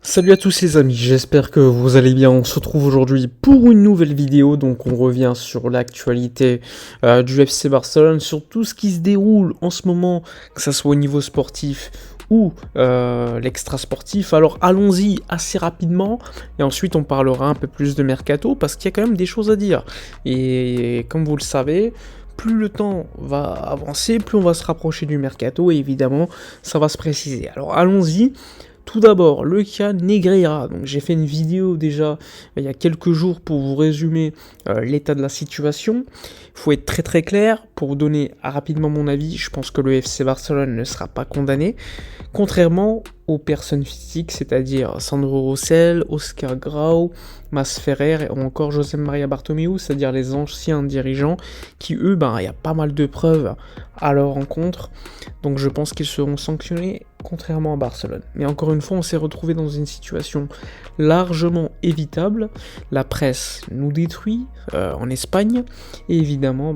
Salut à tous les amis, j'espère que vous allez bien. On se retrouve aujourd'hui pour une nouvelle vidéo. Donc on revient sur l'actualité du FC Barcelone, sur tout ce qui se déroule en ce moment, que ce soit au niveau sportif ou l'extra sportif. Alors allons-y assez rapidement et ensuite on parlera un peu plus de mercato parce qu'il y a quand même des choses à dire. Et comme vous le savez, plus le temps va avancer, plus on va se rapprocher du mercato et évidemment ça va se préciser. Alors allons-y. Tout d'abord, le cas Negreira. Donc j'ai fait une vidéo déjà il y a quelques jours pour vous résumer l'état de la situation. Il faut être très très clair pour vous donner rapidement mon avis. Je pense que le FC Barcelone ne sera pas condamné, contrairement aux personnes physiques, c'est-à-dire Sandro Rosell, Oscar Grau, Mas Ferrer ou encore José Maria Bartomeu, c'est-à-dire les anciens dirigeants qui eux, il y a pas mal de preuves à leur encontre. Donc je pense qu'ils seront sanctionnés contrairement à Barcelone. Mais encore une fois, on s'est retrouvé dans une situation largement évitable. La presse nous détruit en Espagne. Et évidemment,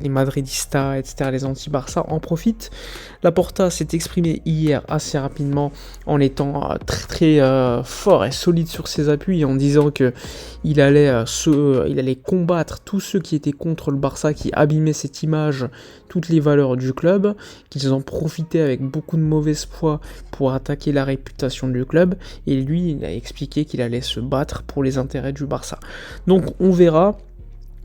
les Madridistas, etc., les anti-Barça en profitent. Laporta s'est exprimé hier assez rapidement en étant très très fort et solide sur ses appuis, en disant que il allait combattre tous ceux qui étaient contre le Barça, qui abîmaient cette image, toutes les valeurs du club, qu'ils en profitaient avec beaucoup de mauvaise foi pour attaquer la réputation du club, et lui, il a expliqué qu'il allait se battre pour les intérêts du Barça. Donc on verra.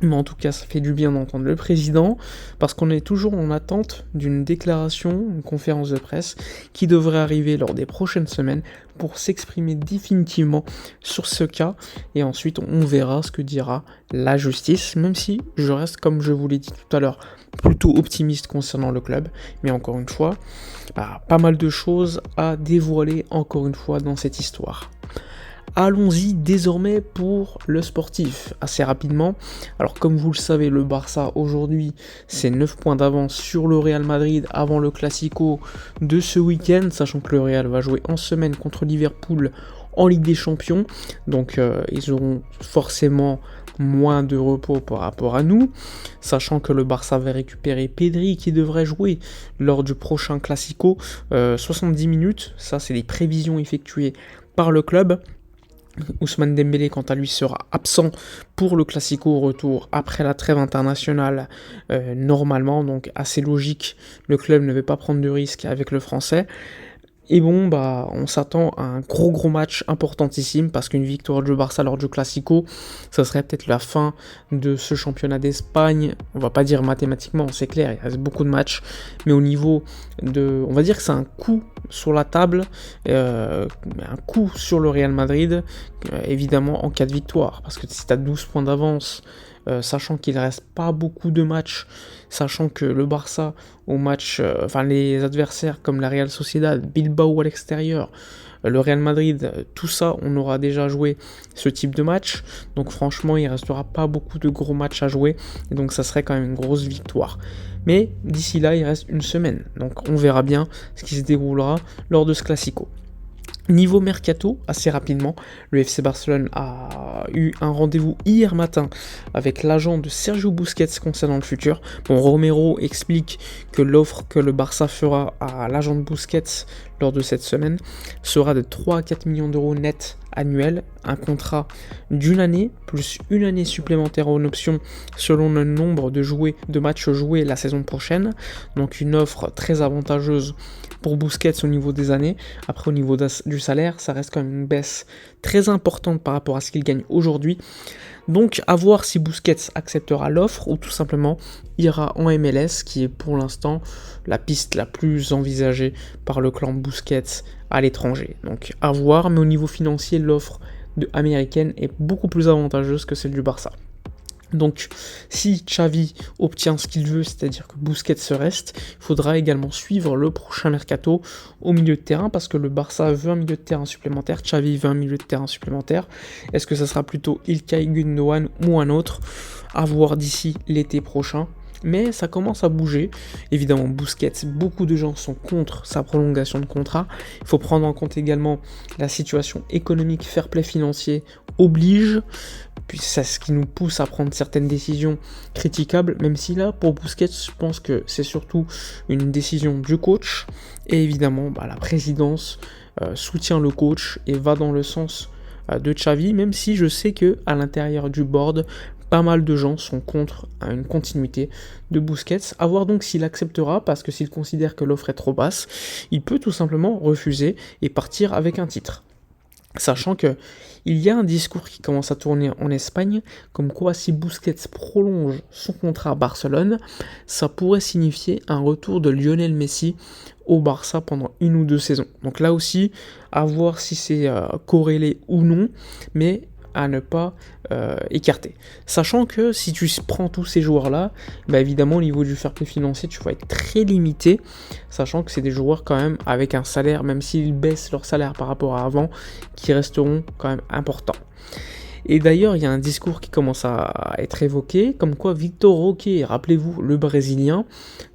Mais en tout cas, ça fait du bien d'entendre le président, parce qu'on est toujours en attente d'une déclaration, une conférence de presse, qui devrait arriver lors des prochaines semaines pour s'exprimer définitivement sur ce cas, et ensuite on verra ce que dira la justice, même si je reste, comme je vous l'ai dit tout à l'heure, plutôt optimiste concernant le club, mais encore une fois, pas mal de choses à dévoiler encore une fois dans cette histoire. Allons-y désormais pour le sportif, assez rapidement. Alors comme vous le savez, le Barça aujourd'hui, c'est 9 points d'avance sur le Real Madrid avant le Classico de ce week-end, sachant que le Real va jouer en semaine contre Liverpool en Ligue des Champions. Donc ils auront forcément moins de repos par rapport à nous, sachant que le Barça va récupérer Pedri qui devrait jouer lors du prochain Classico 70 minutes. Ça, c'est les prévisions effectuées par le club. Ousmane Dembélé, quant à lui, sera absent pour le Classico retour après la trêve internationale normalement, donc assez logique, le club ne veut pas prendre de risque avec le français. Et bon, on s'attend à un gros match importantissime, parce qu'une victoire du Barça lors du Classico, ça serait peut-être la fin de ce championnat d'Espagne. On va pas dire mathématiquement, c'est clair, il reste beaucoup de matchs, mais au niveau de... On va dire que c'est un coup sur la table, un coup sur le Real Madrid, évidemment en cas de victoire, parce que si tu as 12 points d'avance, sachant qu'il ne reste pas beaucoup de matchs, sachant que le Barça au match, les adversaires comme la Real Sociedad, Bilbao à l'extérieur, le Real Madrid, tout ça, on aura déjà joué ce type de match, donc franchement il ne restera pas beaucoup de gros matchs à jouer, et donc ça serait quand même une grosse victoire. Mais d'ici là, il reste une semaine, donc on verra bien ce qui se déroulera lors de ce Classico. Niveau mercato, assez rapidement, le FC Barcelone a eu un rendez-vous hier matin avec l'agent de Sergio Busquets concernant le futur. Bon, Romero explique que l'offre que le Barça fera à l'agent de Busquets lors de cette semaine sera de 3 à 4 millions d'euros net annuels, un contrat d'une année, plus une année supplémentaire en option selon le nombre de matchs joués la saison prochaine. Donc une offre très avantageuse pour Busquets au niveau des années. Après, au niveau du salaire, ça reste quand même une baisse très importante par rapport à ce qu'il gagne aujourd'hui. Donc à voir si Busquets acceptera l'offre ou tout simplement ira en MLS, qui est pour l'instant la piste la plus envisagée par le clan Busquets à l'étranger. Donc à voir, mais au niveau financier, l'offre américaine est beaucoup plus avantageuse que celle du Barça. Donc si Xavi obtient ce qu'il veut, c'est-à-dire que Busquets se reste, il faudra également suivre le prochain mercato au milieu de terrain, parce que le Barça veut un milieu de terrain supplémentaire, Xavi veut un milieu de terrain supplémentaire. Est-ce que ça sera plutôt Ilkay Gundogan ou un autre? À voir d'ici l'été prochain. Mais ça commence à bouger. Évidemment, Busquets, beaucoup de gens sont contre sa prolongation de contrat. Il faut prendre en compte également la situation économique, fair play financier oblige. Puis c'est ce qui nous pousse à prendre certaines décisions critiquables, même si là, pour Busquets, je pense que c'est surtout une décision du coach. Et évidemment, la présidence soutient le coach et va dans le sens de Xavi, même si je sais que à l'intérieur du board, pas mal de gens sont contre une continuité de Busquets. À voir donc s'il acceptera, parce que s'il considère que l'offre est trop basse, il peut tout simplement refuser et partir avec un titre. Sachant que il y a un discours qui commence à tourner en Espagne, comme quoi si Busquets prolonge son contrat à Barcelone, ça pourrait signifier un retour de Lionel Messi au Barça pendant 1 ou 2 saisons. Donc là aussi, à voir si c'est corrélé ou non, mais à ne pas écarter. Sachant que si tu prends tous ces joueurs-là, évidemment au niveau du fair play financier, tu vas être très limité, sachant que c'est des joueurs quand même avec un salaire, même s'ils baissent leur salaire par rapport à avant, qui resteront quand même importants. Et d'ailleurs, il y a un discours qui commence à être évoqué, comme quoi Victor Roque, rappelez-vous, le Brésilien,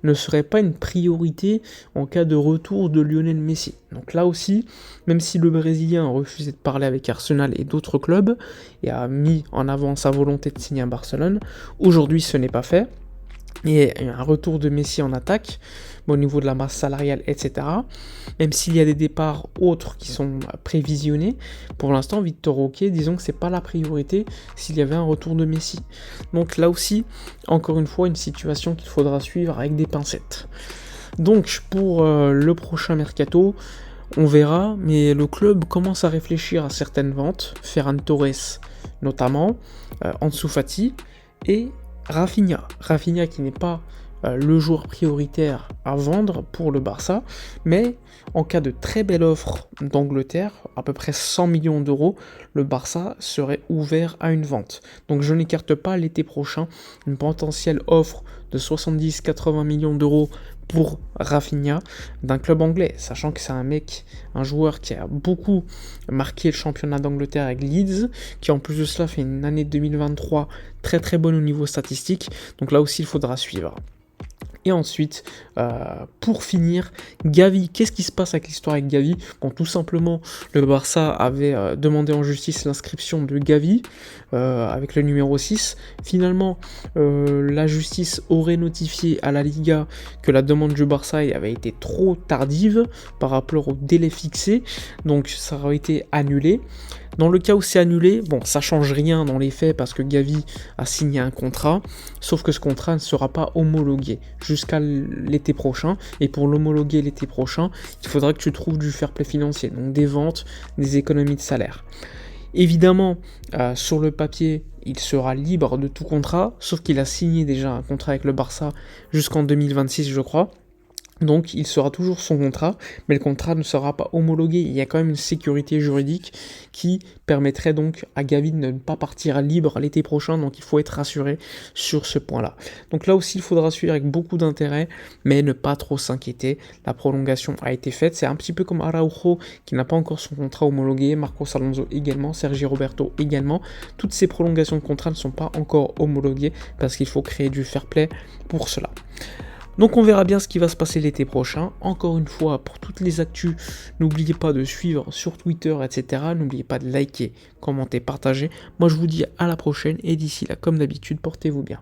ne serait pas une priorité en cas de retour de Lionel Messi. Donc là aussi, même si le Brésilien a refusé de parler avec Arsenal et d'autres clubs, et a mis en avant sa volonté de signer à Barcelone, aujourd'hui ce n'est pas fait. Et un retour de Messi en attaque, au niveau de la masse salariale, etc. Même s'il y a des départs autres qui sont prévisionnés, pour l'instant, Victor Roque, disons que c'est pas la priorité s'il y avait un retour de Messi. Donc là aussi, encore une fois, une situation qu'il faudra suivre avec des pincettes. Donc pour le prochain mercato, on verra, mais le club commence à réfléchir à certaines ventes, Ferran Torres notamment, Ansu Fati et Rafinha qui n'est pas le joueur prioritaire à vendre pour le Barça, mais en cas de très belle offre d'Angleterre, à peu près 100 millions d'euros, le Barça serait ouvert à une vente. Donc je n'écarte pas l'été prochain une potentielle offre de 70-80 millions d'euros pour Rafinha d'un club anglais, sachant que c'est un joueur qui a beaucoup marqué le championnat d'Angleterre avec Leeds, qui en plus de cela fait une année 2023 très très bonne au niveau statistique, donc là aussi il faudra suivre. Et ensuite, pour finir, Gavi, qu'est-ce qui se passe avec l'histoire avec Gavi ? Bon, tout simplement, le Barça avait demandé en justice l'inscription de Gavi avec le numéro 6. Finalement, la justice aurait notifié à la Liga que la demande du Barça avait été trop tardive par rapport au délai fixé, donc ça aurait été annulé. Dans le cas où c'est annulé, bon, ça change rien dans les faits parce que Gavi a signé un contrat, sauf que ce contrat ne sera pas homologué jusqu'à l'été prochain, et pour l'homologuer l'été prochain, il faudra que tu trouves du fair play financier, donc des ventes, des économies de salaire. Évidemment, sur le papier, il sera libre de tout contrat, sauf qu'il a signé déjà un contrat avec le Barça jusqu'en 2026, je crois. Donc il sera toujours son contrat, mais le contrat ne sera pas homologué. Il y a quand même une sécurité juridique qui permettrait donc à Gavi de ne pas partir libre l'été prochain, donc il faut être rassuré sur ce point-là. Donc là aussi il faudra suivre avec beaucoup d'intérêt, mais ne pas trop s'inquiéter. La prolongation a été faite, c'est un petit peu comme Araujo qui n'a pas encore son contrat homologué, Marcos Alonso également, Sergi Roberto également. Toutes ces prolongations de contrat ne sont pas encore homologuées parce qu'il faut créer du fair play pour cela. Donc on verra bien ce qui va se passer l'été prochain. Encore une fois, pour toutes les actus, n'oubliez pas de suivre sur Twitter, etc. N'oubliez pas de liker, commenter, partager. Moi je vous dis à la prochaine et d'ici là, comme d'habitude, portez-vous bien.